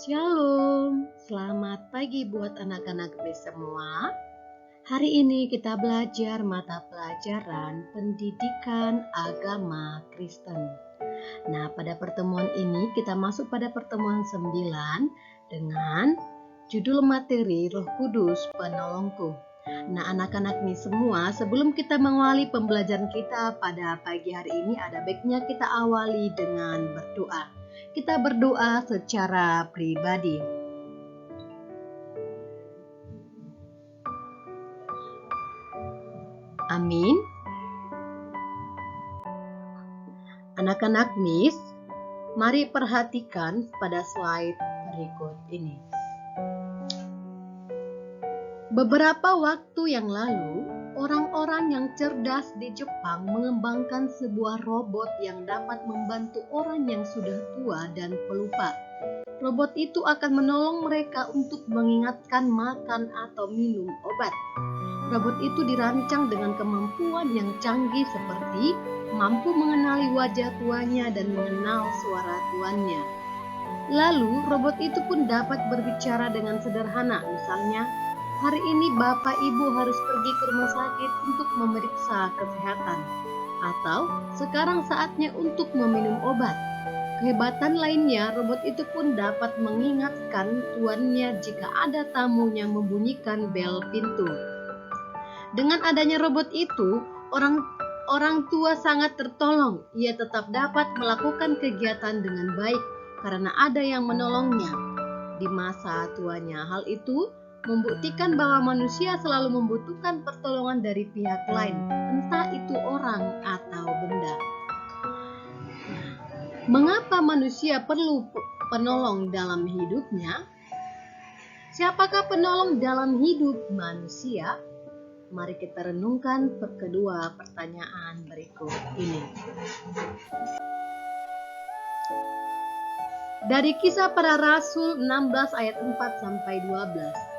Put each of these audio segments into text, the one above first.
Shalom, selamat pagi buat anak-anak semua. Hari ini kita belajar mata pelajaran pendidikan agama Kristen. Nah, pada pertemuan ini kita masuk pada pertemuan 9 dengan judul materi Roh Kudus Penolongku. Nah, anak-anak nih semua, sebelum kita mengawali pembelajaran kita pada pagi hari ini, ada baiknya kita awali dengan berdoa. Kita berdoa secara pribadi. Amin. Anak-anak Miss, mari perhatikan pada slide berikut ini. Beberapa waktu yang lalu, orang-orang yang cerdas di Jepang mengembangkan sebuah robot yang dapat membantu orang yang sudah tua dan pelupa. Robot itu akan menolong mereka untuk mengingatkan makan atau minum obat. Robot itu dirancang dengan kemampuan yang canggih seperti mampu mengenali wajah tuannya dan mengenal suara tuannya. Lalu, robot itu pun dapat berbicara dengan sederhana, misalnya, hari ini Bapak Ibu harus pergi ke rumah sakit untuk memeriksa kesehatan. Atau, sekarang saatnya untuk meminum obat. Kehebatan lainnya, robot itu pun dapat mengingatkan tuannya jika ada tamu yang membunyikan bel pintu. Dengan adanya robot itu, orang tua sangat tertolong. Ia tetap dapat melakukan kegiatan dengan baik karena ada yang menolongnya di masa tuanya. Hal itu membuktikan bahwa manusia selalu membutuhkan pertolongan dari pihak lain, entah itu orang atau benda. Mengapa manusia perlu penolong dalam hidupnya? Siapakah penolong dalam hidup manusia? Mari kita renungkan kedua pertanyaan berikut ini. Dari Kisah Para Rasul 16 ayat 4 sampai 12.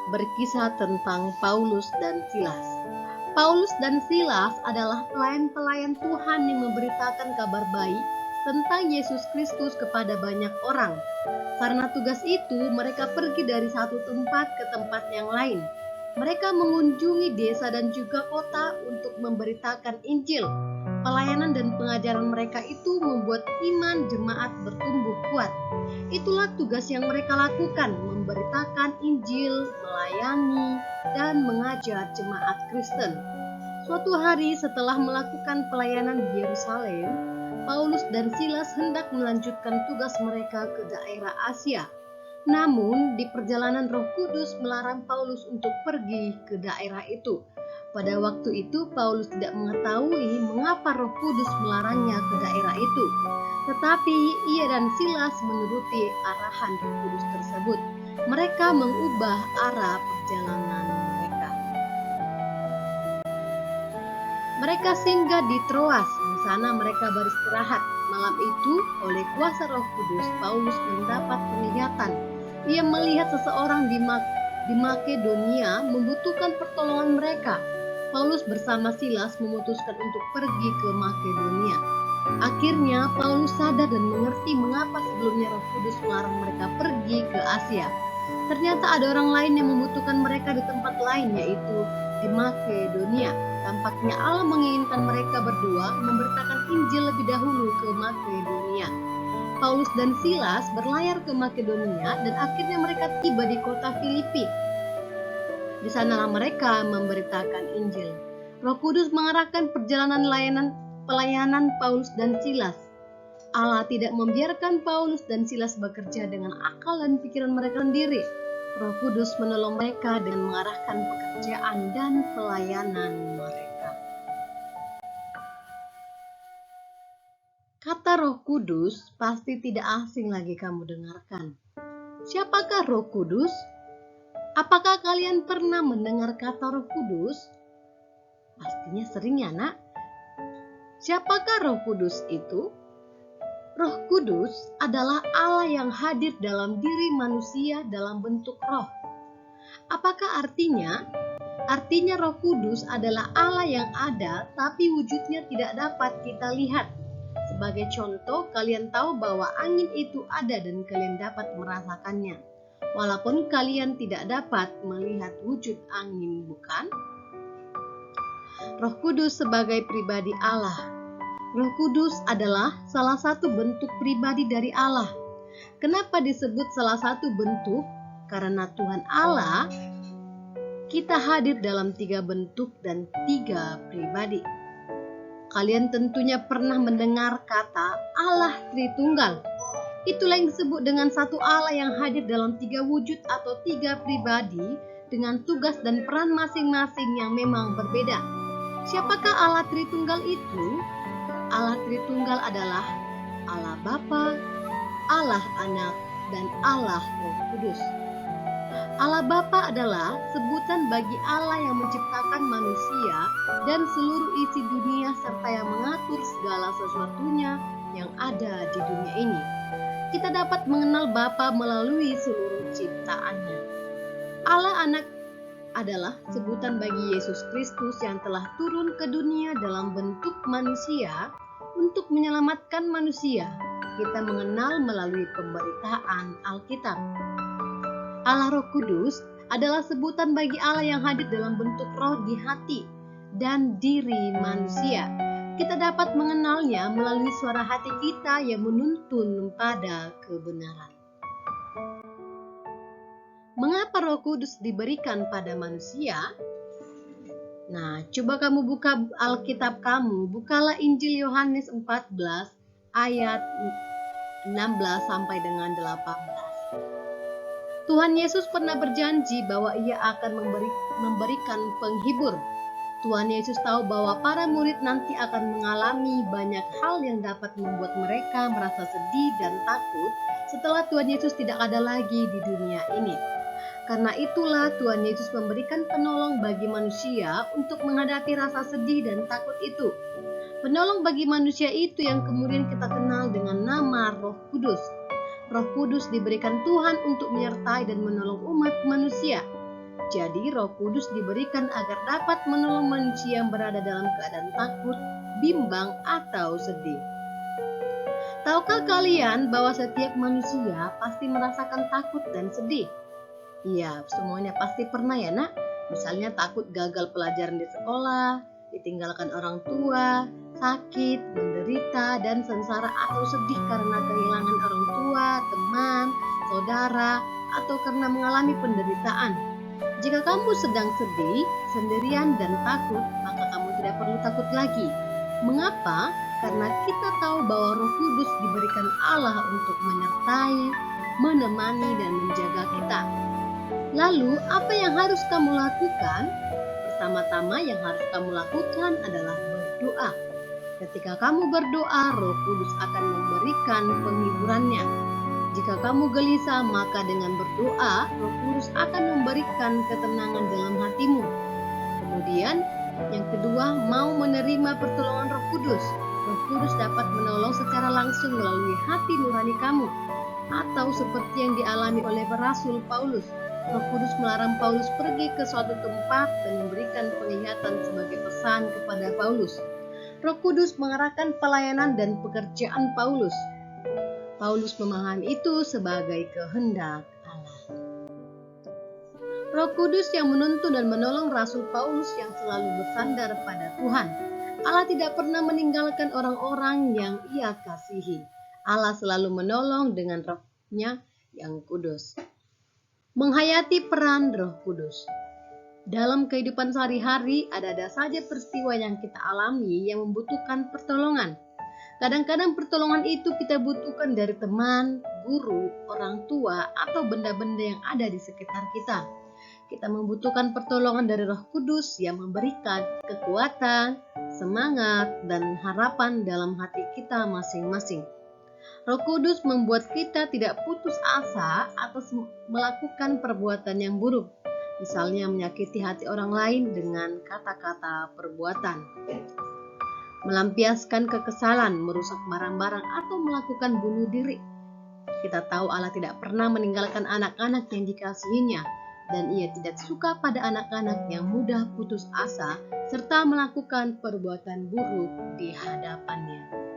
Berkisah tentang Paulus dan Silas. Paulus dan Silas adalah pelayan-pelayan Tuhan yang memberitakan kabar baik tentang Yesus Kristus kepada banyak orang. Karena tugas itu, mereka pergi dari satu tempat ke tempat yang lain. Mereka mengunjungi desa dan juga kota untuk memberitakan Injil. Pelayanan dan pengajaran mereka itu membuat iman jemaat bertumbuh kuat. Itulah tugas yang mereka lakukan, memberitakan Injil, melayani, dan mengajar jemaat Kristen. Suatu hari setelah melakukan pelayanan di Yerusalem, Paulus dan Silas hendak melanjutkan tugas mereka ke daerah Asia. Namun, di perjalanan Roh Kudus melarang Paulus untuk pergi ke daerah itu. Pada waktu itu, Paulus tidak mengetahui mengapa Roh Kudus melarangnya ke daerah itu. Tetapi ia dan Silas menuruti arahan Roh Kudus tersebut. Mereka mengubah arah perjalanan mereka. Mereka singgah di Troas. Di sana mereka beristirahat. Malam itu, oleh kuasa Roh Kudus, Paulus mendapat penglihatan. Ia melihat seseorang di Makedonia membutuhkan pertolongan mereka. Paulus bersama Silas memutuskan untuk pergi ke Makedonia. Akhirnya Paulus sadar dan mengerti mengapa sebelumnya Roh Kudus melarang mereka pergi ke Asia. Ternyata ada orang lain yang membutuhkan mereka di tempat lain, yaitu di Makedonia. Tampaknya Allah menginginkan mereka berdua memberitakan Injil lebih dahulu ke Makedonia. Paulus dan Silas berlayar ke Makedonia dan akhirnya mereka tiba di kota Filipi. Di sanalah mereka memberitakan Injil. Roh Kudus mengarahkan perjalanan pelayanan Paulus dan Silas. Allah tidak membiarkan Paulus dan Silas bekerja dengan akal dan pikiran mereka sendiri. Roh Kudus menolong mereka dengan mengarahkan pekerjaan dan pelayanan mereka. Kata Roh Kudus pasti tidak asing lagi kamu dengarkan. Siapakah Roh Kudus? Apakah kalian pernah mendengar kata Roh Kudus? Pastinya sering ya, Nak. Siapakah Roh Kudus itu? Roh Kudus adalah Allah yang hadir dalam diri manusia dalam bentuk roh. Apakah artinya? Artinya Roh Kudus adalah Allah yang ada tapi wujudnya tidak dapat kita lihat. sebagai contoh, kalian tahu bahwa angin itu ada dan kalian dapat merasakannya. Walaupun kalian tidak dapat melihat wujud angin, bukan? Roh Kudus sebagai pribadi Allah. Roh Kudus adalah salah satu bentuk pribadi dari Allah. Kenapa disebut salah satu bentuk? Karena Tuhan Allah, kita hadir dalam 3 bentuk dan 3 pribadi. Kalian tentunya pernah mendengar kata Allah Tritunggal. Itulah yang disebut dengan satu Allah yang hadir dalam 3 wujud atau 3 pribadi dengan tugas dan peran masing-masing yang memang berbeda. Siapakah Allah Tritunggal itu? Allah Tritunggal adalah Allah Bapa, Allah Anak, dan Allah Roh Kudus. Allah Bapa adalah sebutan bagi Allah yang menciptakan manusia dan seluruh isi dunia serta yang mengatur segala sesuatunya yang ada di dunia ini. Kita dapat mengenal Bapa melalui seluruh ciptaannya. Allah Anak adalah sebutan bagi Yesus Kristus yang telah turun ke dunia dalam bentuk manusia untuk menyelamatkan manusia. Kita mengenal melalui pemberitaan Alkitab. Allah Roh Kudus adalah sebutan bagi Allah yang hadir dalam bentuk roh di hati dan diri manusia. Kita dapat mengenalnya melalui suara hati kita yang menuntun pada kebenaran. Mengapa Roh Kudus diberikan pada manusia? Nah, coba kamu buka Alkitab kamu, bukalah Injil Yohanes 14 ayat 16 sampai dengan 18. Tuhan Yesus pernah berjanji bahwa Ia akan memberikan penghibur. Tuhan Yesus tahu bahwa para murid nanti akan mengalami banyak hal yang dapat membuat mereka merasa sedih dan takut setelah Tuhan Yesus tidak ada lagi di dunia ini. Karena itulah Tuhan Yesus memberikan penolong bagi manusia untuk menghadapi rasa sedih dan takut itu. Penolong bagi manusia itu yang kemudian kita kenal dengan nama Roh Kudus. Roh Kudus diberikan Tuhan untuk menyertai dan menolong umat manusia. Jadi Roh Kudus diberikan agar dapat menolong manusia yang berada dalam keadaan takut, bimbang, atau sedih. Tahukah kalian bahwa setiap manusia pasti merasakan takut dan sedih? Iya, semuanya pasti pernah ya nak. Misalnya takut gagal pelajaran di sekolah, ditinggalkan orang tua, sakit, menderita, dan sengsara atau sedih karena kehilangan orang tua, teman, saudara, atau karena mengalami penderitaan. Jika kamu sedang sedih, sendirian, dan takut, maka kamu tidak perlu takut lagi. Mengapa? Karena kita tahu bahwa Roh Kudus diberikan Allah untuk menyertai, menemani, dan menjaga kita. Lalu, apa yang harus kamu lakukan? Pertama-tama yang harus kamu lakukan adalah berdoa. Ketika kamu berdoa, Roh Kudus akan memberikan penghiburannya. Jika kamu gelisah, maka dengan berdoa, Roh Kudus akan memberikan ketenangan dalam hatimu. Kemudian, yang kedua, mau menerima pertolongan Roh Kudus. Roh Kudus dapat menolong secara langsung melalui hati nurani kamu. Atau seperti yang dialami oleh Rasul Paulus. Roh Kudus melarang Paulus pergi ke suatu tempat dan memberikan penglihatan sebagai pesan kepada Paulus. Roh Kudus mengarahkan pelayanan dan pekerjaan Paulus. Paulus memahami itu sebagai kehendak Allah. Roh Kudus yang menuntun dan menolong Rasul Paulus yang selalu bersandar pada Tuhan. Allah tidak pernah meninggalkan orang-orang yang Ia kasihi. Allah selalu menolong dengan Roh-Nya yang kudus. Menghayati peran Roh Kudus. Dalam kehidupan sehari-hari, ada saja peristiwa yang kita alami yang membutuhkan pertolongan. Kadang-kadang pertolongan itu kita butuhkan dari teman, guru, orang tua, atau benda-benda yang ada di sekitar kita. Kita membutuhkan pertolongan dari Roh Kudus yang memberikan kekuatan, semangat, dan harapan dalam hati kita masing-masing. Roh Kudus membuat kita tidak putus asa atas melakukan perbuatan yang buruk, misalnya menyakiti hati orang lain dengan kata-kata perbuatan, melampiaskan kekesalan, merusak barang-barang, atau melakukan bunuh diri. Kita tahu Allah tidak pernah meninggalkan anak-anak yang dikasihinya, dan Ia tidak suka pada anak-anak yang mudah putus asa serta melakukan perbuatan buruk di hadapannya.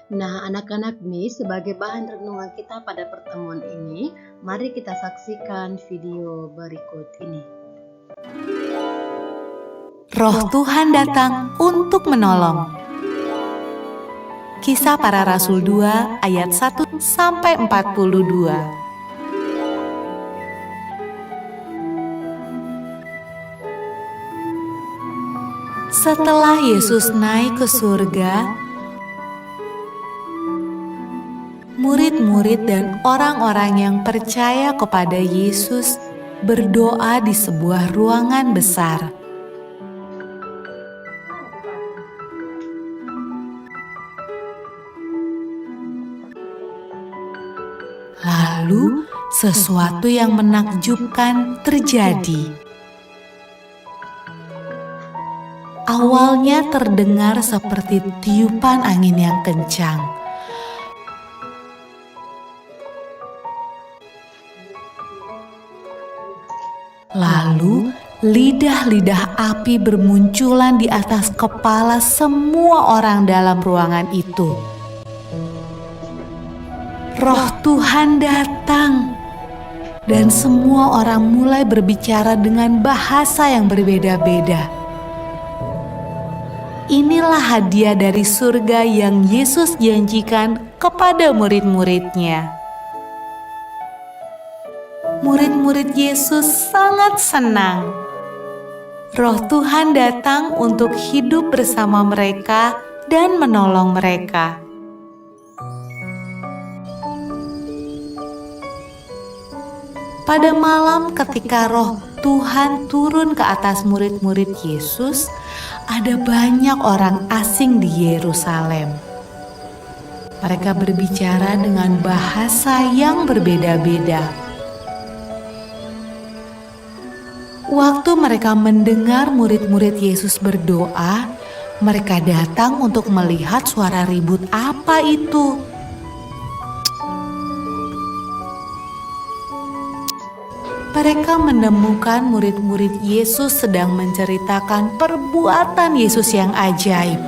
Nah, anak-anak Mi, sebagai bahan renungan kita pada pertemuan ini, mari kita saksikan video berikut ini. Roh Tuhan datang untuk menolong. Kisah Para Rasul 2 ayat 1-42. Setelah Yesus naik ke surga, murid-murid dan orang-orang yang percaya kepada Yesus berdoa di sebuah ruangan besar. Lalu, sesuatu yang menakjubkan terjadi. Awalnya terdengar seperti tiupan angin yang kencang. Lalu, lidah-lidah api bermunculan di atas kepala semua orang dalam ruangan itu. Roh Tuhan datang, dan semua orang mulai berbicara dengan bahasa yang berbeda-beda. Inilah hadiah dari surga yang Yesus janjikan kepada murid-muridnya. Murid-murid Yesus sangat senang. Roh Tuhan datang untuk hidup bersama mereka dan menolong mereka. Pada malam ketika Roh Tuhan turun ke atas murid-murid Yesus, ada banyak orang asing di Yerusalem. Mereka berbicara dengan bahasa yang berbeda-beda. Waktu mereka mendengar murid-murid Yesus berdoa, mereka datang untuk melihat suara ribut apa itu. Mereka menemukan murid-murid Yesus sedang menceritakan perbuatan Yesus yang ajaib.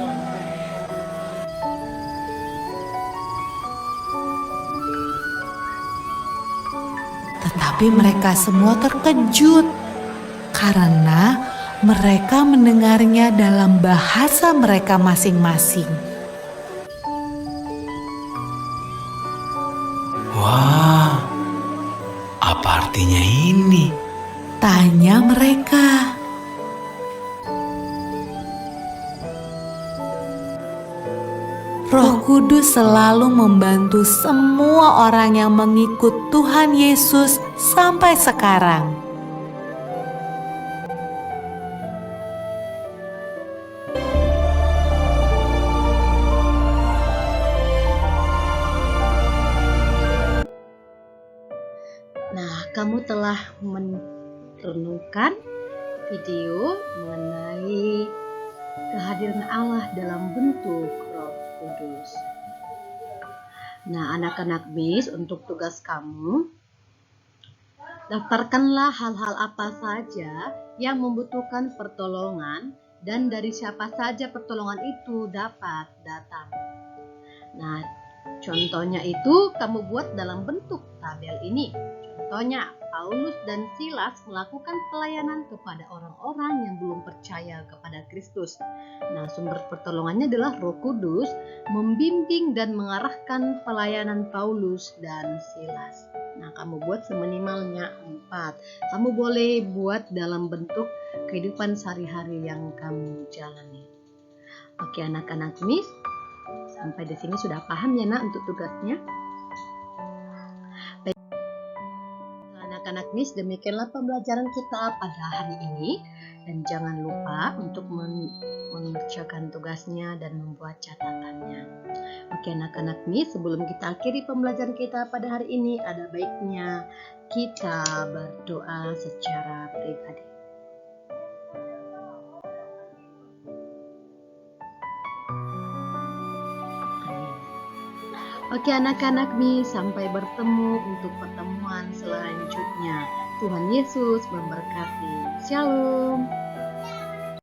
Tetapi mereka semua terkejut karena mereka mendengarnya dalam bahasa mereka masing-masing. Wah, apa artinya ini? Tanya mereka. Roh Kudus selalu membantu semua orang yang mengikut Tuhan Yesus sampai sekarang. Nah, kamu telah merenungkan video mengenai kehadiran Allah dalam bentuk Roh Kudus. Nah, anak-anak Miss, untuk tugas kamu, daftarkanlah hal-hal apa saja yang membutuhkan pertolongan dan dari siapa saja pertolongan itu dapat datang. Nah, contohnya itu kamu buat dalam bentuk tabel ini. Contohnya, Paulus dan Silas melakukan pelayanan kepada orang-orang yang belum percaya kepada Kristus. Nah, sumber pertolongannya adalah Roh Kudus membimbing dan mengarahkan pelayanan Paulus dan Silas. Nah, kamu buat seminimalnya 4. Kamu boleh buat dalam bentuk kehidupan sehari-hari yang kamu jalani. Oke, anak-anak Miss, sampai di sini sudah paham ya nak untuk tugasnya? Anak-anak Miss, demikianlah pembelajaran kita pada hari ini, dan jangan lupa untuk mengerjakan tugasnya dan membuat catatannya. Oke anak-anak Miss, sebelum kita akhiri pembelajaran kita pada hari ini, ada baiknya kita berdoa secara pribadi. Oke anak-anak Miss, sampai bertemu untuk pertemuan selanjutnya. Tuhan Yesus memberkati. Shalom.